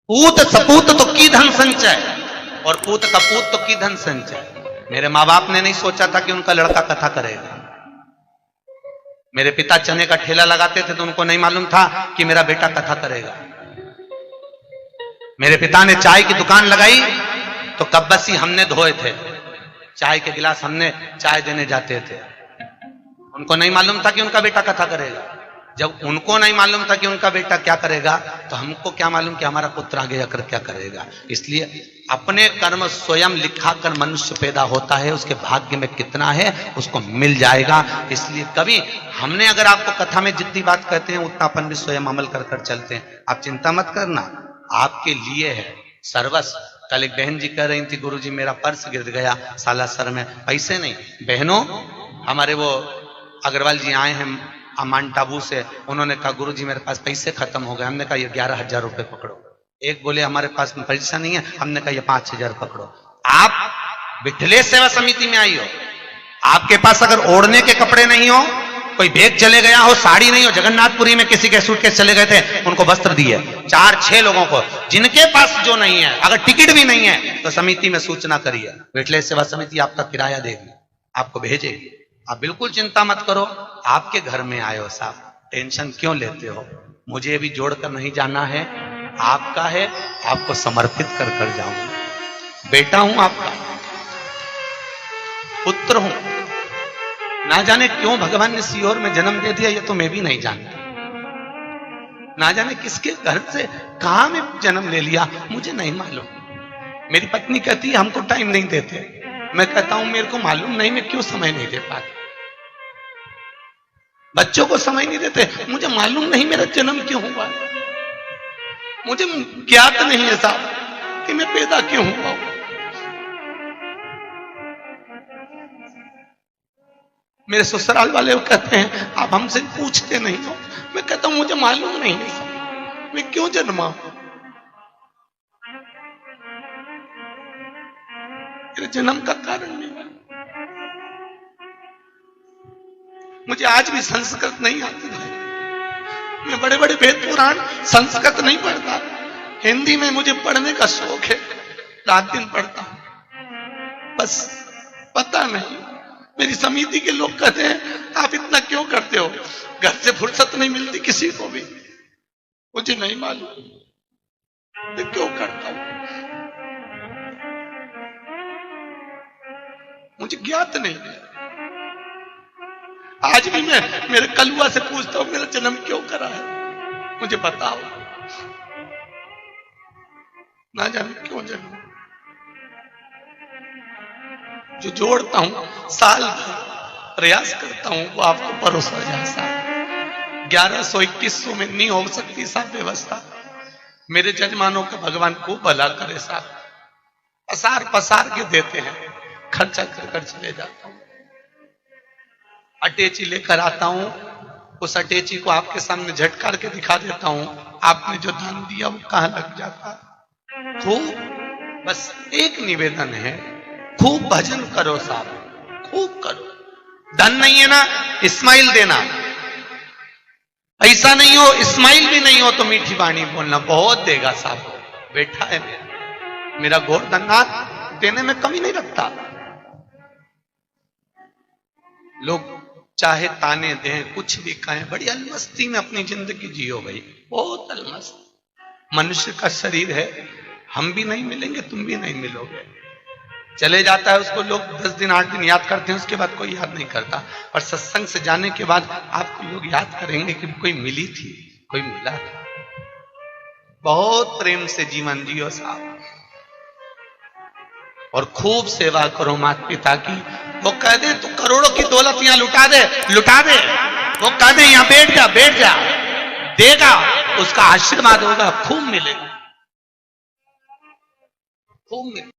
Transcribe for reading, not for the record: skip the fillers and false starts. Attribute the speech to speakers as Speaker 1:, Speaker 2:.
Speaker 1: पूत सपूत तो की धन संचय और पूत कपूत तो की धन संचय। मेरे माँ बाप ने नहीं सोचा था कि उनका लड़का कथा करेगा। मेरे पिता चने का ठेला लगाते थे तो उनको नहीं मालूम था कि मेरा बेटा कथा करेगा। मेरे पिता ने चाय की दुकान लगाई तो कब्बसी हमने धोए थे, चाय के गिलास हमने चाय देने जाते थे। उनको नहीं मालूम था कि उनका बेटा कथा करेगा। जब उनको नहीं मालूम था कि उनका बेटा क्या करेगा तो हमको क्या मालूम कि हमारा पुत्र आगे जाकर क्या करेगा। इसलिए अपने कर्म स्वयं लिखा कर मनुष्य पैदा होता है, उसके भाग्य में कितना है उसको मिल जाएगा। इसलिए कभी हमने अगर आपको कथा में जितनी बात कहते हैं उतना अपन भी स्वयं अमल कर कर चलते हैं। आप चिंता मत करना, आपके लिए है सर्वस्व। कल एक बहन जी कह रही थी, गुरुजी मेरा पर्स गिर गया सालासर में, पैसे नहीं। बहनों, हमारे वो अग्रवाल जी आए हैं माउंट आबू से, उन्होंने कहा गुरुजी मेरे पास पैसे खत्म हो गए। हमने कहा ये 11,000 रुपए पकड़ो। एक बोले हमारे पास पैसा नहीं है, हमने कहा ये 5,000 पकड़ो। आप विठलेश सेवा समिति में आई हो, आपके पास अगर ओढ़ने के कपड़े नहीं हो, कोई बैग चले गया हो, साड़ी नहीं हो, जगन्नाथपुरी में किसी के सूटकेस चले गए थे उनको वस्त्र दिए 4-6 लोगों को, जिनके पास जो नहीं है, अगर टिकट भी नहीं है तो समिति में सूचना करिए, विठलेश सेवा समिति आपका किराया देगी, आपको भेजेगी। आप बिल्कुल चिंता मत करो, आपके घर में आए हो साहब, टेंशन क्यों लेते हो। मुझे भी जोड़कर नहीं जाना है, आपका है, आपको समर्पित कर कर जाऊंगा। बेटा हूं आपका, पुत्र हूं। ना जाने क्यों भगवान ने सीहोर में जन्म दे दिया, ये तो मैं भी नहीं जानता। ना जाने किसके घर से कहां में जन्म ले लिया, मुझे नहीं मालूम। मेरी पत्नी कहती है हमको टाइम नहीं देते, मैं कहता हूं मेरे को मालूम नहीं, मैं क्यों समय नहीं दे पाता। बच्चों को समय नहीं देते, मुझे मालूम नहीं मेरा जन्म क्यों हुआ, मुझे ज्ञात नहीं है साहब कि मैं पैदा क्यों हुआ। मेरे ससुराल वाले कहते हैं आप हमसे पूछते नहीं हो, मैं कहता हूं मुझे मालूम नहीं है मैं क्यों जन्मा हूं, मेरे जन्म का कारण नहीं है। मुझे आज भी संस्कृत नहीं आती है, मैं बड़े बड़े वेद पुराण संस्कृत नहीं पढ़ता, हिंदी में मुझे पढ़ने का शौक है, रात दिन पढ़ता हूं। बस पता नहीं, मेरी समिति के लोग कहते हैं आप इतना क्यों करते हो, घर से फुर्सत नहीं मिलती किसी को भी, मुझे नहीं मालूम मैं क्यों करता हूं, मुझे ज्ञात नहीं है। आज भी मैं मेरे कलुआ से पूछता हूं मेरा जन्म क्यों करा है, मुझे बताओ, ना जाने क्यों जन्म। जो जोड़ता हूं साल भर प्रयास करता हूं वो आपको परोसा जाए साहब। 1100-2100 में नहीं हो सकती साहब व्यवस्था। मेरे जजमानों का भगवान को भला करे साहब, पसार पसार के देते हैं, खर्चा कर कर चले जाता हूं। अटैची लेकर आता हूं, उस अटैची को आपके सामने झटकार के दिखा देता हूं, आपने जो दान दिया वो कहां लग जाता। खूब बस एक निवेदन है, खूब भजन करो साहब, खूब करो। धन नहीं है ना, इस्माइल देना, ऐसा नहीं हो इस्माइल भी नहीं हो तो मीठी वाणी बोलना, बहुत देगा साहब। बेटा है मेरा गोवर्धननाथ, देने में कमी नहीं रखता। लोग चाहे ताने दें, कुछ भी कहें, बड़ी अलमस्ती में अपनी जिंदगी जियो भाई, बहुत अलमस्त। मनुष्य का शरीर है, हम भी नहीं मिलेंगे, तुम भी नहीं मिलोगे। चले जाता है उसको लोग 10 दिन 8 दिन याद करते हैं, उसके बाद कोई याद नहीं करता। और सत्संग से जाने के बाद आपको लोग याद करेंगे कि कोई मिली थी, कोई मिला था। बहुत प्रेम से जीवन जियो साहब, और खूब सेवा करो माता पिता की। वो कह दे तू करोड़ों की दौलत यहां लुटा दे, लुटा दे, वो कह दे यहां बैठ जा, बैठ जा, देगा, उसका आशीर्वाद होगा, खूब मिलेगा, खूब मिलेगा।